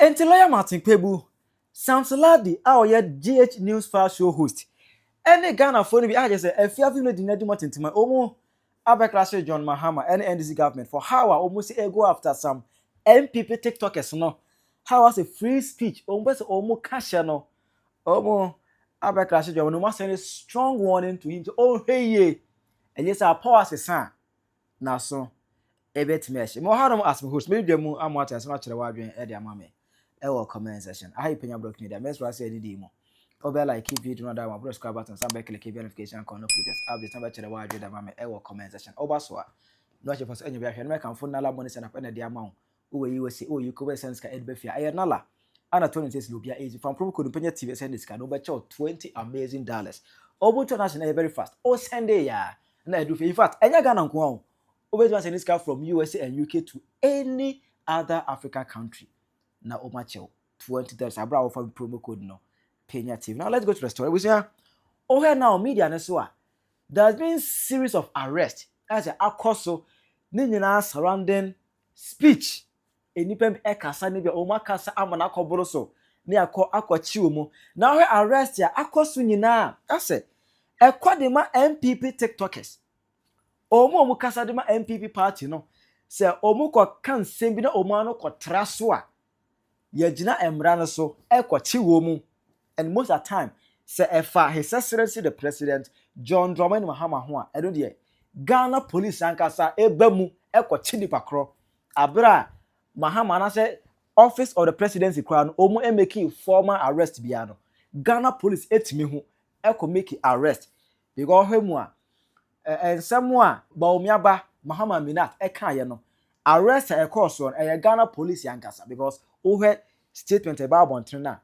Enti lawyer Markin Kpebu, Samson Larbi, our GH News File Show host. Any Ghana phone be just say Afia Vimlady Samson Larbi, omo abaclash John Mahama, any NDC government for how I almost go after some NPP TikTokers no. How was a free speech? Almost cash no. Omo abaclash John no send a strong warning to him to hey ye. And yes, our power is son. Now so a bit mesh. More hard ask me host. Maybe the moon I'm watching as much as Eddie Mame. Ewo comment section. I Penyah block media. Mess was say the mo. Obe like keep video no that one. Subscribe button. Some back click notification con no latest updates. Number channel why that mame. Ewo comment section. Oba so. No che for any be ahwe. No can phone nala money send up na dia amount. Uwe you say oh you could send ska edbe fia. Aye nala. Ana 20 says Lubia age from promo code Penyah TV send this can over $20 amazing. Obo international very fast. Oh Sunday ya. Na do in fact enya Ghana nko over send this car from USA and UK to any other African country. Na omachew $20 abra offer promo code no Penyah TV. Now let's go to the story. We say here now media na so there's been series of arrests as a akoso ni nyina surrounding speech enipem ekasa ne be o makasa amana akoboro so ne akwachi omo. Now here arrest ya akoso nyina ase ekwade ma NPP TikTokers omo kasa de ma NPP party no se omo ko kan sembi na omo ano ko traso a yagina emra no so ekwachi wo mu. And most of the time say efa his excellency the president John Mahama ho a edo de Ghana police ankasa ebamu ekwachi nipa kro abra Mahama na say office of the presidency kra no omo making formal arrest bia no Ghana police etimi ho eko make arrest because hemu a ensemo a Bawumia ba Mahama Minat eka ye no arrest e course on Ghana police ankasa because ohe statement about bontrena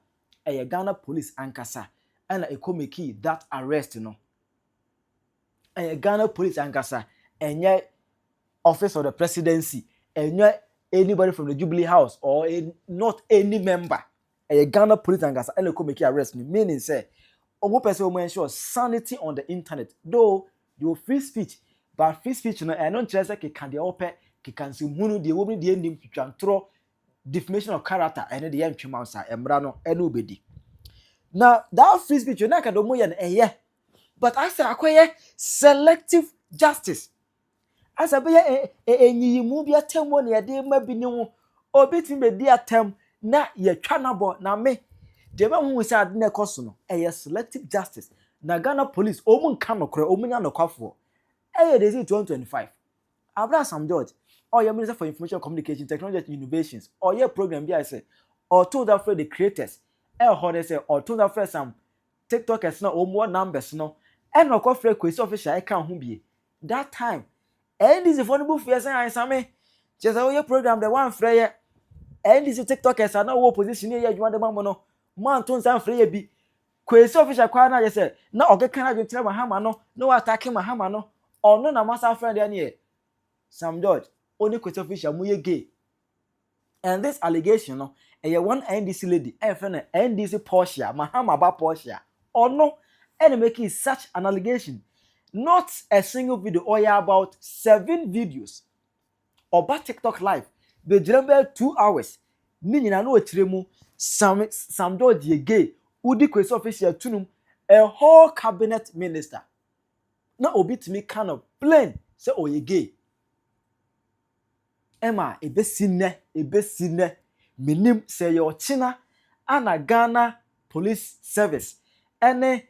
Ghana police ankasa and ekomeki that arrest no Ghana police ankasa enye office of the presidency enye anybody from the Jubilee House or not any member Ghana police ankasa and ekomeki arrest me meaning say omo person will ensure sanity on the internet though you free speech but free speech no I don't just say can dey open can see hunu dey wobni dey ndim twantro defamation of character and the entwemousa emra no ene obedi. Now that free speech na ka do mo ye na but I say akoye selective justice as a be enyimu bi atem wo na ye de ma bi ni ho obitim be di atem na ye twa na bo na me de ba hu say ade na ekoso no selective justice na Ghana police omu nka nokore omu nya nokwafo dey 2025 Abra Sam George your Minister for Information Communication Technology and Innovations or your program be I say or told that for the creators how say or told that for some TikTokers no or more numbers no and no free quiz official I can who be that time and this is affordable for say I same just your program the one free and this TikTokers are no opposition here you want the no man ton san free bi quiz official kwa na say na ogeka na tell Mahama no attack Mahama no or no na master friend there Sam George only question official muye gay. And this allegation no one NDC lady friend NDC Portia Mahama ba Portia or no and making such an allegation not a single video or about 7 videos or about TikTok live the remember 2 hours ni nyina no etiremu Sam George ye gay udi question official tunum a whole cabinet minister na obi timi kind of plain say ye gay Emma ebesine minim say your china ana Ghana police service any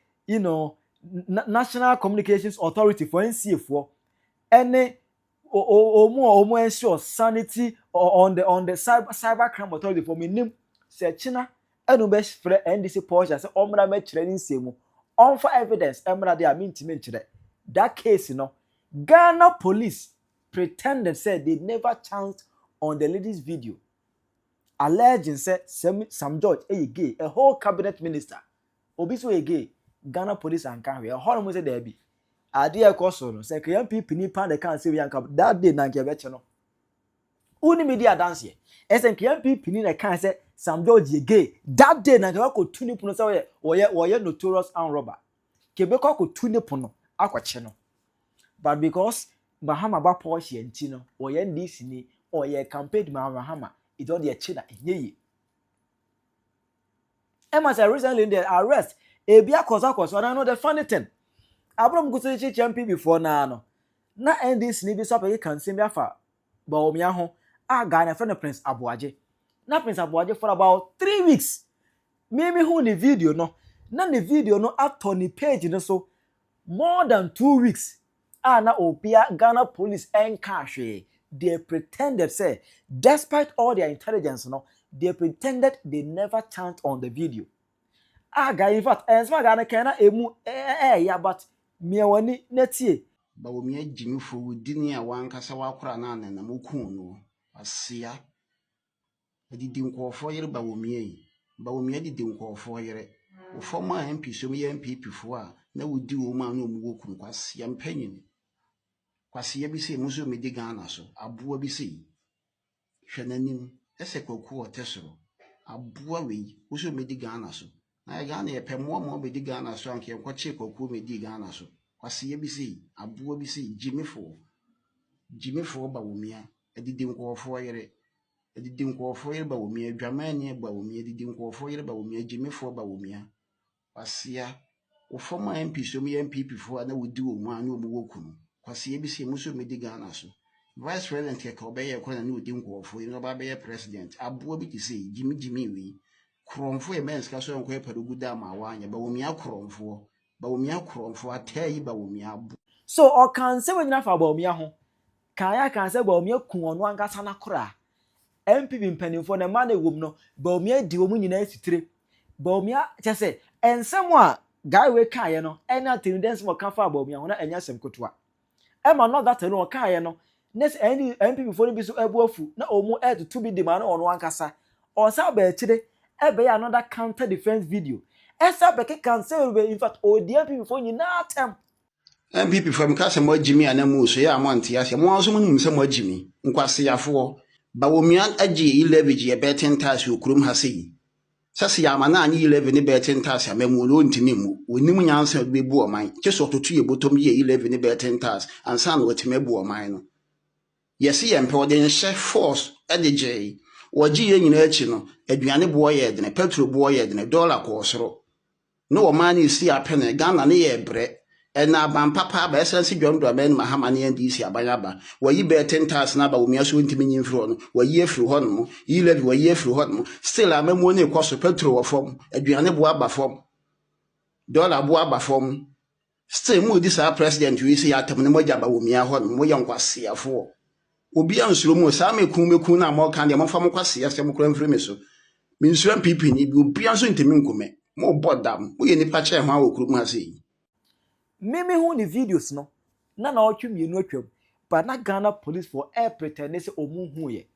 National Communications Authority for NCA4 any omo ensure sanity on the cyber crime authority for minim say china enu be frɛ NDC Porsche say omra me kyerɛ nsemu on for evidence emra dey amintime kyerɛ that case Ghana police pretended said they never chanced on the lady's video. Alleging said Sam George gay, a whole cabinet minister. Obiso gay, Ghana police and carry a whole say there be. Idea coso, say NPP nipa they can't say that day na no. Uni media dance here. As NPP ni can't say Sam George gay. That day na ko tuni puno say oye notorious armed robber. Kebeko ko tuni puno akwache no. But because Mahama ba Porsche ntino or NDC ni or ye campaign Mahama it all the china enye Emma said recently in the arrest, Ebia Kosa, and I know the funny thing. Abram go say NPP before na NDC ni bi so apeke kan se bi afa Bawumia ho a Ghana friend Prince Aboaje. Na Prince Aboaje for about 3 weeks. Me hu ni video no. Na the video no ato ni page no so more than 2 weeks. Na opia Ghana police enka hwe. They pretended say despite all their intelligence no, they pretended they never chanced on the video. Guy in fact, and smart Ghana kana emu ya but me wani netie. Bawumia Jimmy for dini a wankasa wakora na na mokun no asia didi nkofo yere Bawumia yi Bawumia didi nkofo yere wo former MP so me NPP fo a na wodi wo ma na omu wokun kwasia mpanyin kwasia bi se muso me di Ghana so aboa bi se hwenanim ese kwaku otesoro aboa we muso me di Ghana so na Ghana ye pemo mo me di Ghana so anke enkoche kwaku me di Ghana so kwasiye bi sei aboa bi sei Jimmy for Bawumia edidi nkofo yere Bawumia dwamani Bawumia edidi nkofo yere Bawumia Jimmy for Bawumia kwasia wo former MP so me NPP fo na wodi wo mu anu omu wokunu kwasiye bi sei muso me di Ghana so vice president ke ka obeye ko na wodi nkofo yere no ba be president aboa bi ti sei Jimmy wi kromfo e menska so enko e padogu da ma wanya Bawumia kromfo atayi Bawumia. So or can say when you for Bawumia ho. Can say Bawumia kun onu angasa na kora. NPP mpanimfo na man ewom no Bawumia di omu nyina asitire. Bawumia che say ensem a guy we kan ye no ena tendency mo kan fa Bawumia ho na enya sem kotoa. Emma not that no kan ye no. Next any NPP fo no bi so abuafu na omu to be demand onu ankasa. Or sa ba chire ebe another counter defense video. Esa beke can say in fact ODM before you na tem NPP from kase mo Jimmy anamu so ya amonte ase mo anso mo nim se mo Jimmy nkwase yafo Bawumia agi 11 ye betin tax okurum ha sei sase ya mana anyi 11 ne betin tax amamu lo ntimi mu onim nyansa bebu oman keso totu ye botom ye 11 ne betin tax ansa na otime bu oman no yesi ye mpe odin she force edj wogi ye nyina achi no aduane bo ye de ne petrol bo ye de ne dollar ko soro no oman isi apene Ghana ne ye bre na ban papa ba esense John Mahama ne NDC abanyaba wayi be 10,000 na Bawumia so ntimi nyimfiro no wayi afiri ho no yi levi wayi afiri ho no still amamu ne kwaso petrol wo fom aduane bo aba fom dollar bo aba fom still mu di sa president wi si atam ne moja Bawumia ho no mo yankwase afo obi ansuro mu sa meku na mo kan de mo fam kwase asem kura mfiri me so minsuro NPP ni bi obi anso ntimi nkome mo bodam mo ye nipa che ho awokuru mu ase Mimi hu ni videos no na otwe mienu atwam but na Ghana police for air pretend say omu hu ye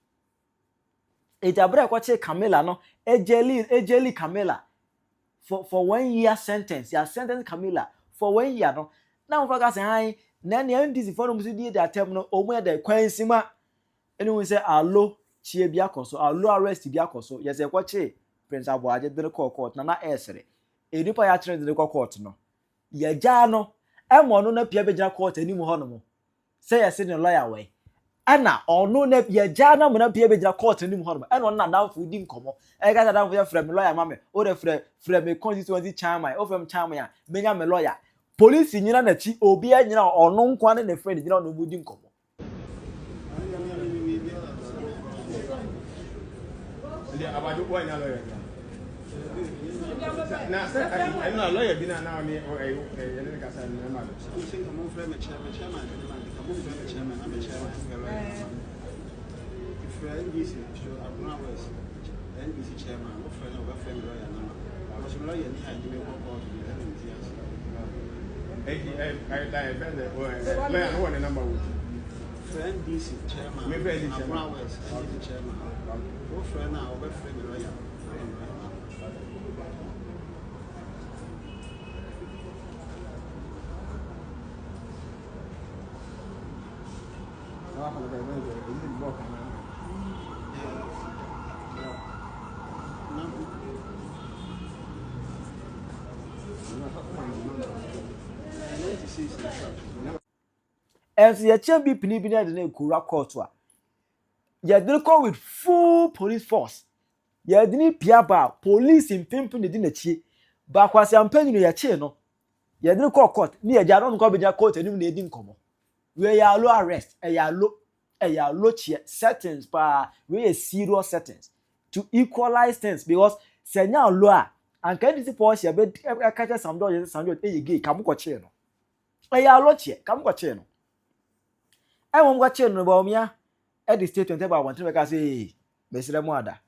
ejabra kwache Camilla no ejeli Camilla for 1 year sentence ya sentence Camilla for 1 year no na mfa ka say han na ne NDC for no musidi dey atem no omu e dey kwansima anyone say allo chie bia koso allo arrest bia koso yes e kwache Prince Aboaje de court na esere edipa ya trend de court no ye ja no emo no na pia be gina court ani mu ho no mo say yes the lawyer we ana ono na ye ja na mo na pia be gina court ani mu ho no eno na danfo di nkomo e ga danfo ya frame lawyer mame o de frame constituency chairman o frame chairman ya menya me lawyer police nyina na chi obi anyina ono nkwa ne friend nyina no mu di nkomo abadu boy na lawyer na say I know lawyer bi na now me ele ka say na ma so think I'm frame chairman I'm frame chairman I'm chairman if NDC show abuna west NDC chairman what friend over frame lawyer na ma so lawyer ni ha di me ko ko di na nti as I friend lawyer no one number wo NDC chairman me friend abuna west NDC chairman what friend na over frame lawyer and so ye be pinibina de na kura court wa ye dey call with full police force ye dini piaba police impimpu ne di na chie ba kwase ampanyi no ye chie no ye dini court ni ye jaro nko beja court enim na edi nkomo we ya low arrest ya low chie settings pa we a serious settings to equalize things because senya low a anka disi policy be catch some do e gay kam ko chie no ya low chie kam ko chie no I won't watch it no Bawumia at the statement about one to say Besra Mwada.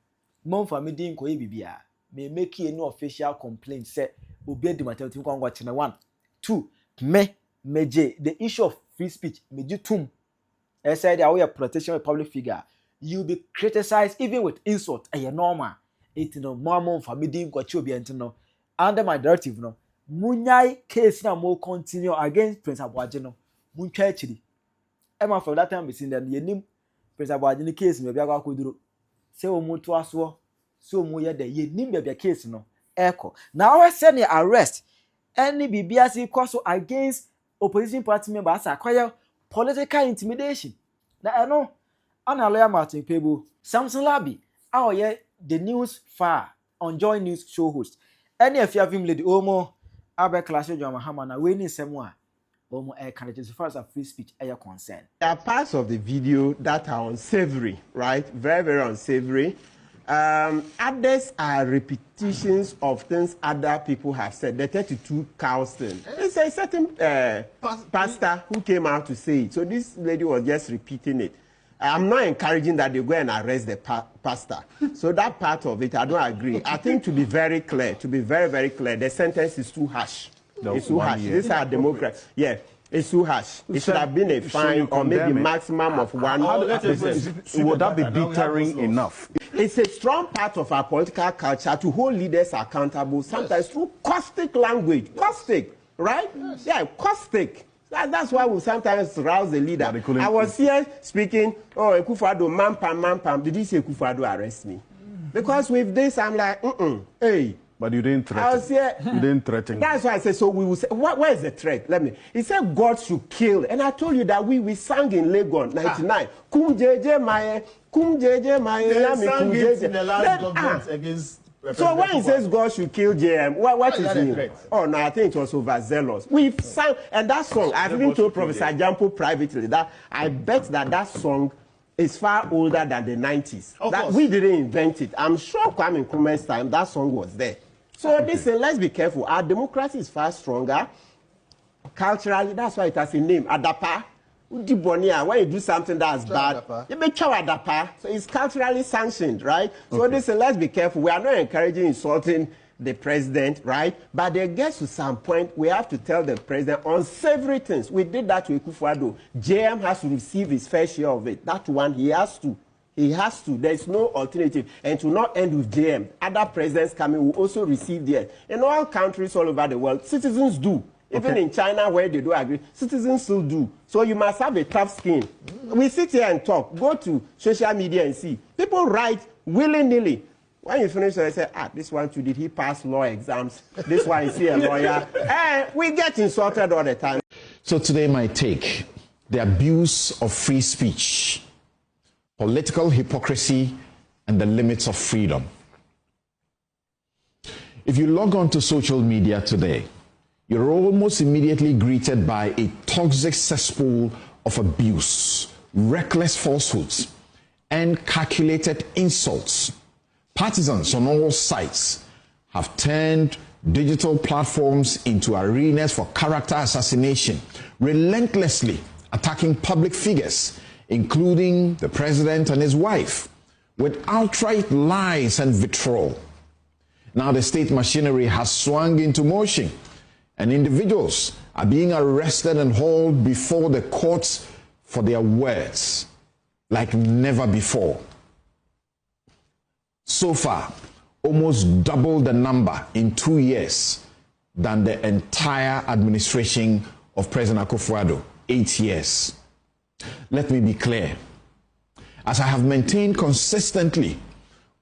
Mom for me didn't go bibia. May make you no official complaint say obey the maternity watching 1. 2. Meje the issue of free speech meju tum. I said that we are protection of public figure. You be criticized even with insult. A normal. It no mom for me didn't go to under my directive no. Munyai case na mo continue against Prince Abuajino. Muncha chidi. Emma for that time we seen them yenim Prince Abuajini case me bia kwa koduro se o mu to aso so mu ye de yenim bia case no echo now we send the arrest any BBS cause against opposition party members acquire political intimidation na eno ana lawyer Markin Kpebu Samson Larbi how ye the news far on Joy News show host any Afia Vimlady omo abe clash John Mahama na we ni semu a as far as free speech are concerned. There are parts of the video that are unsavory, right? Very, very unsavory. Others are repetitions of things other people have said. The 32 cows thing. It's a certain pastor who came out to say it. So this lady was just repeating it. I'm not encouraging that they go and arrest the pastor. So that part of it, I don't agree. I think to be very clear, to be very, very clear, the sentence is too harsh. It's too harsh. These are Democrats. Yeah, it's too harsh. It should have been a fine or maybe maximum of 1%. Would that be deterring enough? It's a strong part of our political culture to hold leaders accountable, sometimes through caustic language. Caustic, right? Yes. Yeah, caustic. That's why we sometimes rouse the leader. I was here speaking, oh, Ekufado, man pam. Did he say Ekufado arrest me? Because with this, I'm like, hey. But you didn't threaten. I was here. You didn't threaten. That's why I said, so we will say, where is the threat? Let me. He said God should kill. And I told you that we sang in Lagos, 99. Kum jeje maye, kum jeje maye. They sang it in the last government against... So when he says God should kill JM, what is it? Oh, no, I think it was overzealous. We've sang, and that song, I've even told Professor Jampo privately that I bet that song is far older than the 90s. That we didn't invent it. I'm sure Kwame Nkrumah's time, that song was there. So listen, let's be careful. Our democracy is far stronger. Culturally, that's why it has a name. Adapa. When you do something that's bad, you make Adapa. So it's culturally sanctioned, right? So listen, let's be careful. We are not encouraging insulting the president, right? But there gets to some point, we have to tell the president unsavory things. We did that with Akufo-Addo. JM has to receive his fair share of it. That one, he has to. He has to. There is no alternative. And to not end with JM, other presidents coming will also receive theirs. In all countries all over the world, citizens do. Even in China, where they do agree, citizens still do. So you must have a tough skin. We sit here and talk. Go to social media and see. People write willy-nilly. When you finish, I say, this one too, did he pass law exams? This one is here a lawyer. We get insulted all the time. So today my take, the abuse of free speech, political hypocrisy, and the limits of freedom. If you log on to social media today, you're almost immediately greeted by a toxic cesspool of abuse, reckless falsehoods, and calculated insults. Partisans on all sides have turned digital platforms into arenas for character assassination, relentlessly attacking public figures, including the president and his wife, with outright lies and vitriol. Now the state machinery has swung into motion, and individuals are being arrested and hauled before the courts for their words like never before. So far, almost double the number in 2 years than the entire administration of President Akufo-Addo, 8 years. Let me be clear. As I have maintained consistently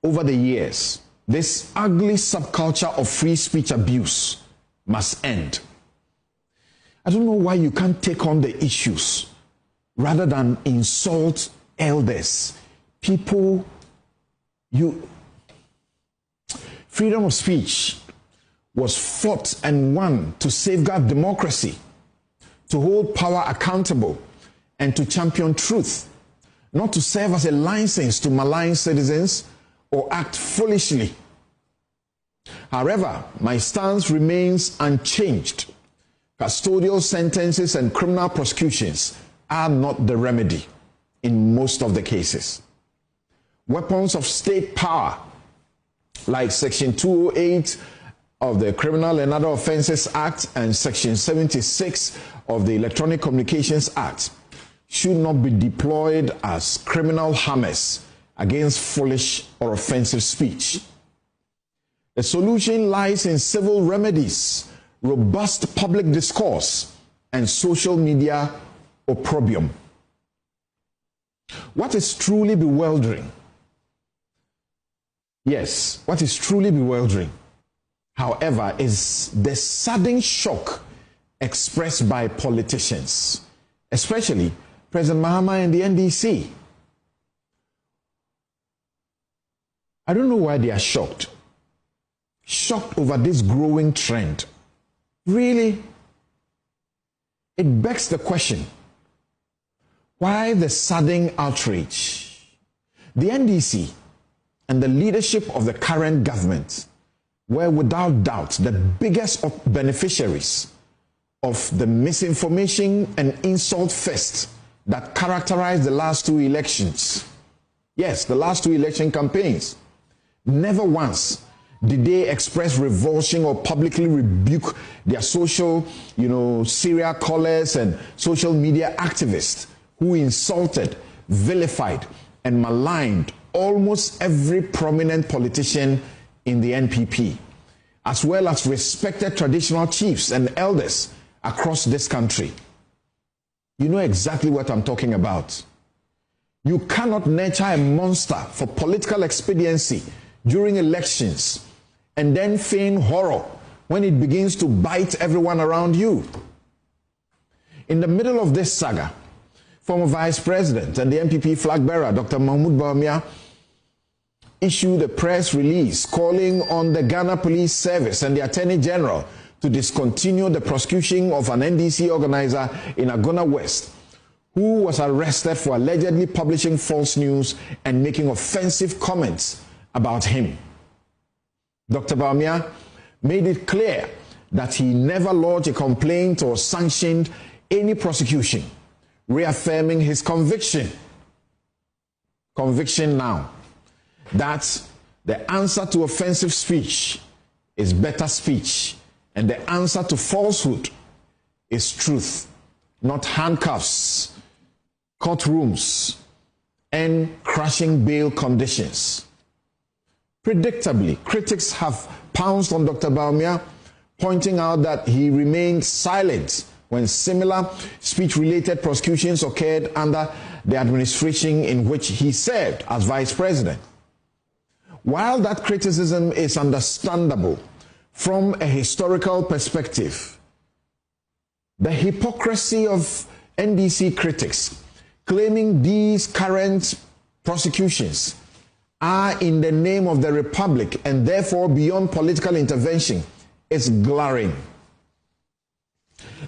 over the years, this ugly subculture of free speech abuse must end. I don't know why you can't take on the issues rather than insult elders, people Freedom of speech was fought and won to safeguard democracy, to hold power accountable, and to champion truth, not to serve as a license to malign citizens or act foolishly. However, my stance remains unchanged. Custodial sentences and criminal prosecutions are not the remedy in most of the cases. Weapons of state power, like Section 208 of the Criminal and Other Offences Act and Section 76 of the Electronic Communications Act, should not be deployed as criminal hammers against foolish or offensive speech. The solution lies in civil remedies, robust public discourse, and social media opprobrium. What is truly bewildering? Yes, what is truly bewildering, however, is the sudden shock expressed by politicians, especially President Mahama and the NDC. I don't know why they are shocked. Shocked over this growing trend. Really, it begs the question, why the sudden outrage? The NDC and the leadership of the current government were without doubt the biggest beneficiaries of the misinformation and insult fest that characterized the last two elections. Yes, the last two election campaigns. Never once did they express revulsion or publicly rebuke their social, serial callers and social media activists who insulted, vilified, and maligned almost every prominent politician in the NPP, as well as respected traditional chiefs and elders across this country. You know exactly what I'm talking about. You cannot nurture a monster for political expediency during elections and then feign horror when it begins to bite everyone around you. In the middle of this saga, former Vice President and the NPP flag bearer, Dr. Bawumia, issued a press release calling on the Ghana Police Service and the Attorney General to discontinue the prosecution of an NDC organizer in Agona West, who was arrested for allegedly publishing false news and making offensive comments about him. Dr. Bawumia made it clear that he never lodged a complaint or sanctioned any prosecution, reaffirming his conviction now, that the answer to offensive speech is better speech, and the answer to falsehood is truth, not handcuffs, courtrooms, and crushing bail conditions. Predictably, critics have pounced on Dr. Bawumia, pointing out that he remained silent when similar speech-related prosecutions occurred under the administration in which he served as vice president. While that criticism is understandable from a historical perspective, the hypocrisy of NDC critics claiming these current prosecutions are in the name of the Republic and therefore beyond political intervention is glaring.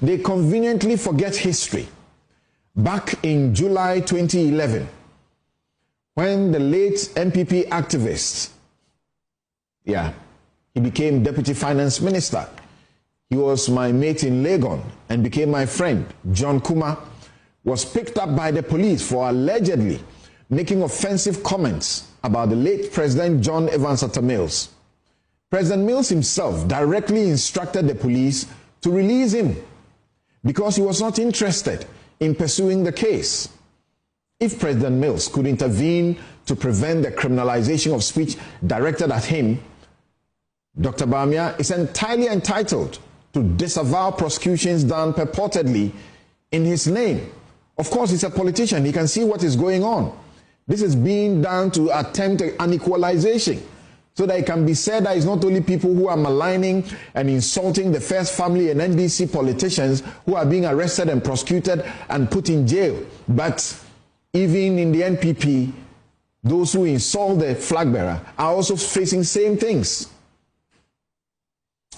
They conveniently forget history. Back in July 2011, when the late NPP activist, he became Deputy Finance Minister. He was my mate in Legon and became my friend. John Kuma was picked up by the police for allegedly making offensive comments about the late President John Evans Atta Mills. President Mills himself directly instructed the police to release him because he was not interested in pursuing the case. If President Mills could intervene to prevent the criminalization of speech directed at him, Dr. Bawumia is entirely entitled to disavow prosecutions done purportedly in his name. Of course, he's a politician. He can see what is going on. This is being done to attempt an equalization so that it can be said that it's not only people who are maligning and insulting the First Family and NDC politicians who are being arrested and prosecuted and put in jail, but even in the NPP, those who insult the flag bearer are also facing same things.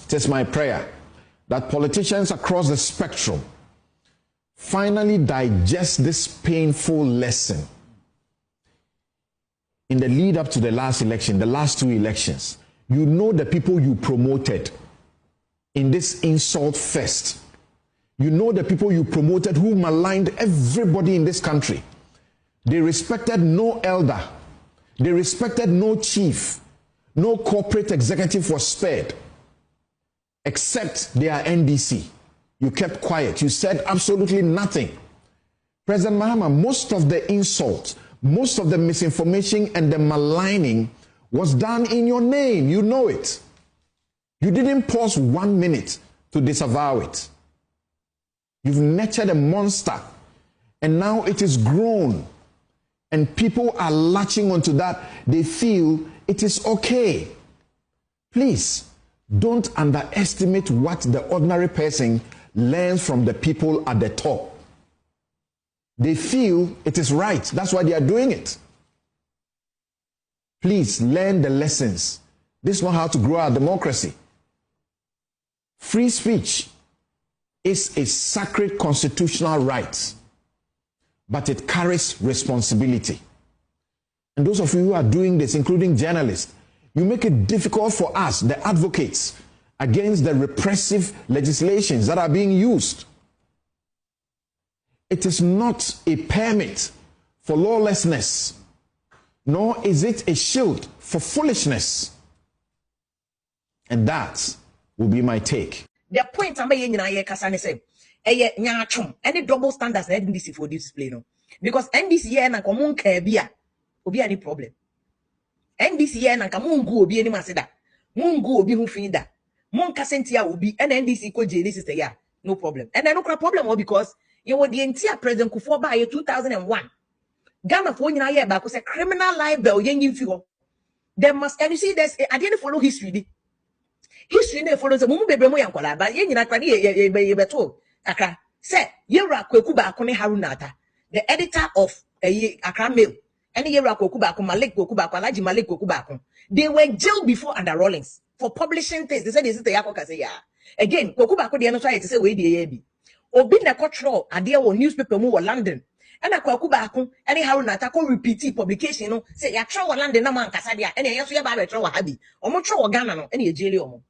It is my prayer that politicians across the spectrum finally digest this painful lesson. In the lead up to the last election, the last two elections, you know the people you promoted in this insult fest. You know the people you promoted who maligned everybody in this country. They respected no elder. They respected no chief. No corporate executive was spared, except their NDC. You kept quiet. You said absolutely nothing. President Mahama, most of the insults, most of the misinformation and the maligning was done in your name. You know it. You didn't pause 1 minute to disavow it. You've nurtured a monster, and now it is grown, and people are latching onto that. They feel it is okay. Please, don't underestimate what the ordinary person learns from the people at the top. They feel it is right. That's why they are doing it. Please learn the lessons. This is not how to grow our democracy. Free speech is a sacred constitutional right, but it carries responsibility. And those of you who are doing this, including journalists, you make it difficult for us, the advocates, against the repressive legislations that are being used. It is not a permit for lawlessness, nor is it a shield for foolishness. And that will be my take. The point I'm making here, Kasane say, nyachum, any double standards na NDC for display no, because NDC here na komun kebia, obi any problem. NDC here na kamungu obi any masida, mungu obi hunfinda, mun kasentia obi, and NDC ko jeli sister ya, no problem. And then no problem because you were the entire President Kufuor by 2001. Ghana for you here back was a criminal libel yen figure. There must, and you see this, I didn't follow history. History never follows a mumu bebremo yankola, but yen kwani ye beto. Akra say Yera Kweku Baako ne Harunata, the editor of Accra Mail, and Yera Kweku Baako, Malik Kweku Baako, Alaji Malik Kweku Baako. They were jailed before under Rawlings for publishing things. They said this is the Yako say ya. Again, Kweku Baako the try to say we the yebi. Obi na control adia wo newspaper mu wo London. And a Kweku Baako, and Harunata ko repeat publication no say ya try wo London na man kasa dia, and ya so ya ba be try wo habi. Omo try wo Ghana no, and ye jail omo.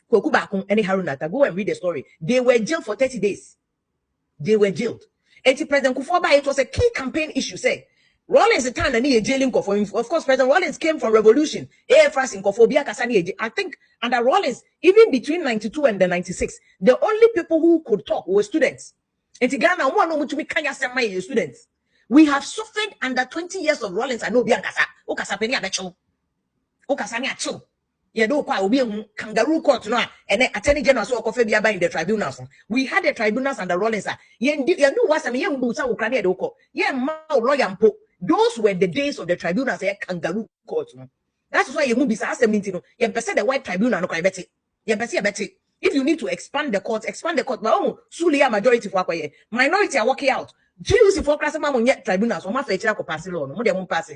Kweku Baako and Harunata, go and read the story. They were jailed for 30 days. They were jailed. And President Kufuor, it was a key campaign issue. Say, Rawlings the time and he jailing Kufuor. Of course, President Rawlings came from revolution. AFRS in Kufuor, I think under Rawlings, even between 92 and the 96, the only people who could talk were students. And Ghana, students. We have suffered under 20 years of Rawlings. I know Biankasa. Okasa Penyah Becho. Okasa ni acho. Yeah, do kwa obi kangaroo court no and then attorney general so okofebia by in the tribunals. We had the tribunals under Rawlings. You knew what some young boots are Ukraine doko. Yeah, lawyer mpo. Those were the days of the tribunals. Kangaroo court. That's why you move this assembly. You the white tribunal no bet. You bet. If you need to expand the court, expand the court. But Sulia majority for minority are working out. Jews for class yet tribunals. Oma fetch ko pass law. No dem pass.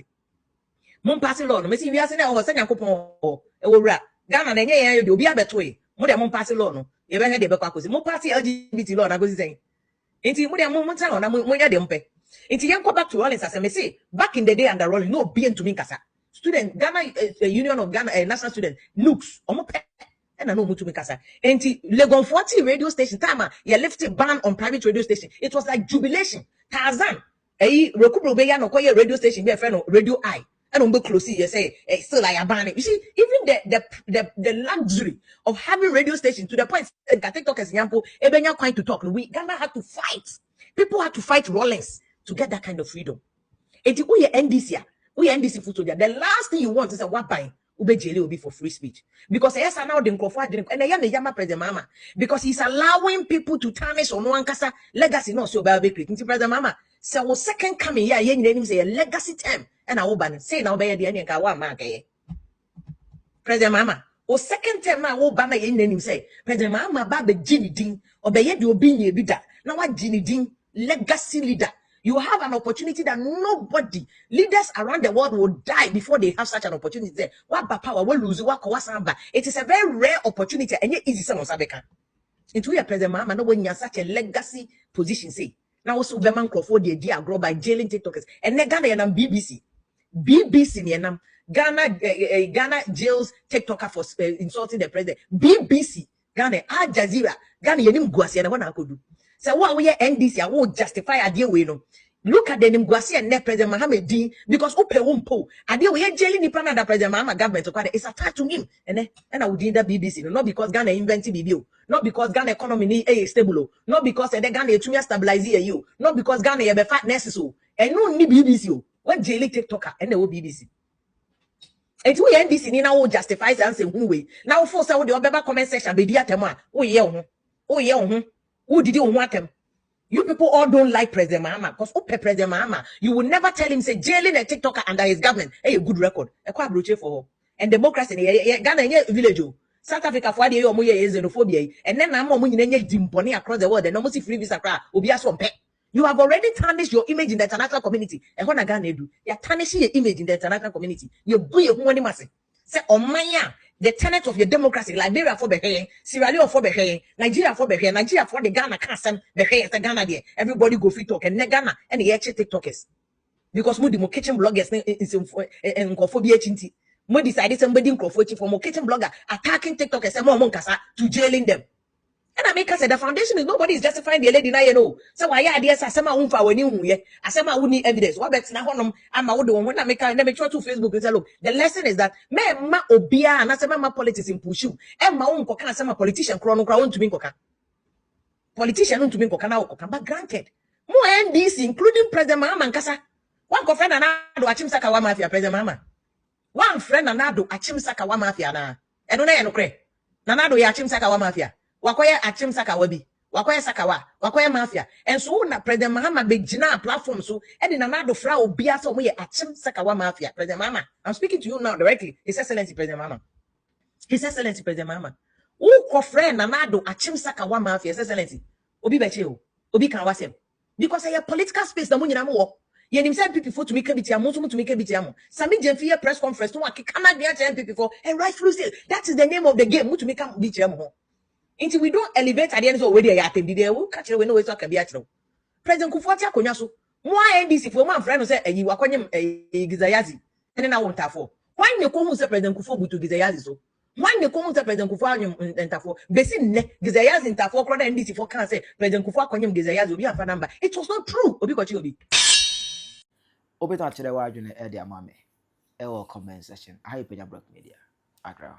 Mon pass law. No me see we are saying o senya kopon ewura Ghana na enye ye obi abetoe mo de mon pass law no ye be he de be kwa kosi mo pass LGBT law na go say enti mo de mo tell na mo nya de mpe enti yen go back to Rawlings as I say back in the day under Rawlings no be to me kasa student Ghana Union of Ghana National Student looks omo pe and no mo to me kasa enti Legon 40 radio station time you lifted ban on private radio station. It was like jubilation. Tarzan Rekubro be ya no koye radio station be friend no Radio I. And on close, you say, still like a banner. You see, even the luxury of having radio station to the point that TikTok as example, Ebenya quite to talk. We Ghana had to fight. People had to fight Rawlings to get that kind of freedom. And we NDC foot the last thing you want is a what buying. Ube jeli will be for free speech. Because yes, I now didn't and I am the Yama President Mama. Because he's allowing people to tarnish on one casa legacy, not so bad. President Mama. So second coming here, you say a legacy term. And I will ban say now by the end President Mama. O second term I will ban in say President Mama Babe Jimmy Ding or by the being a leader. Now what Jimmy Ding legacy leader. You have an opportunity that nobody, leaders around the world will die before they have such an opportunity. What power will lose? It is a very rare opportunity, and yet easy. Into your President Mahama, no when you're such a legacy position, say now also Beman Crawford the idea grow by jailing TikTokers and Ghana and BBC niyanam Ghana jails TikToker for insulting the president. BBC Ghana Al Jazeera Ghana yenim guasi na wana akodu. So what we NDC I will justify idea we no. Look at the Nimguasi and net President Mahama D because Ope Wumpo. Idea we are jailing the plan that President Mahama government is attached to him. And I would do that BBC, not because Ghana invented BBO, not because Ghana economy is stable, not because the Ghana to stabilize you, not because Ghana have a fat necessary, and no need BBC. When jailing TikToker and the BBC. It's we NDC ni now justify and say who way. Now for say the other comment section be dia tema. Oh yeah. Who did you want them? You people all don't like President Mahama because President Mahama, you will never tell him say jailing a TikToker under his government. Hey, a good record. A quite brochure for and democracy in Ghana village. South Africa for the xenophobia and then I'm dimpony across the world and almost free visa cry will be a pet. You have already tarnished your image in the international community. And what Ghana do? You are tarnishing your image in the international community. You do your money massive. Say, oh my, the tenet of your democracy, Liberia for the Sierra Leone for the Nigeria for the Nigeria for the Ghana can't send the Ghana there. Everybody go free talk and Ghana and the TikTokers. Because more kitchen bloggers and Kophobia Chinti. More decided somebody in Kofochi for more kitchen blogger attacking TikTokers and more monkasa to jailing them. And I make us say the foundation is nobody is justifying the lady now, you know. So why ideas are some unfa when you here? I say my need evidence. What better now? I'm my own when I make sure to Facebook and say, look, the lesson is that me ma obia and I say my politics in push you. And my own coca say my politician crown to me coca. Politician to me coca now coca. But granted, more NDC, including President Mahama and Kasa. One friend and I do achim saka wa mafia President Mahama. One friend and I do achim saka wa mafia na. I don't know kre. Nanado ya achim saka wa mafia. Wakoya achim saka wabi. Wakoya sakawa. Wakoya mafia. And so na President Mahama be jina platform so. And in another fra obia so we achim saka wa mafia. President Mahama. I'm speaking to you now directly. His Excellency President Mahama. His Excellency President Mahama. Who friend nanado achim saka wa mafia. His Excellency. Obi beche o. Obi kan wasem. Because I have political space na mo nyina mo wo. Ye nim say NPP for to make bitia mo so to make bitia mo. Sami Jemfie press conference to akikana dia NPP for and rightfully say that is the name of the game. Mo to make bitia mo. Until we don't elevate at the end of where they are attending, they will catch it when we talk about President Kufuor Konyaso. Why NDC for my friend who said you are calling a Gizayazi, and then I won't have for. Why you come to President Kufuor to Gizayazi so? Why you come to President Kufuor and Tafo? Basin Gizayazi and Tafo, NDC for can say President Kufuor Konyam Gizayazi will be a number. It was not true. Obi got you. Obeta chere wa adwene e dia mame. E wo comment section. Hi Penyah Media. Accra.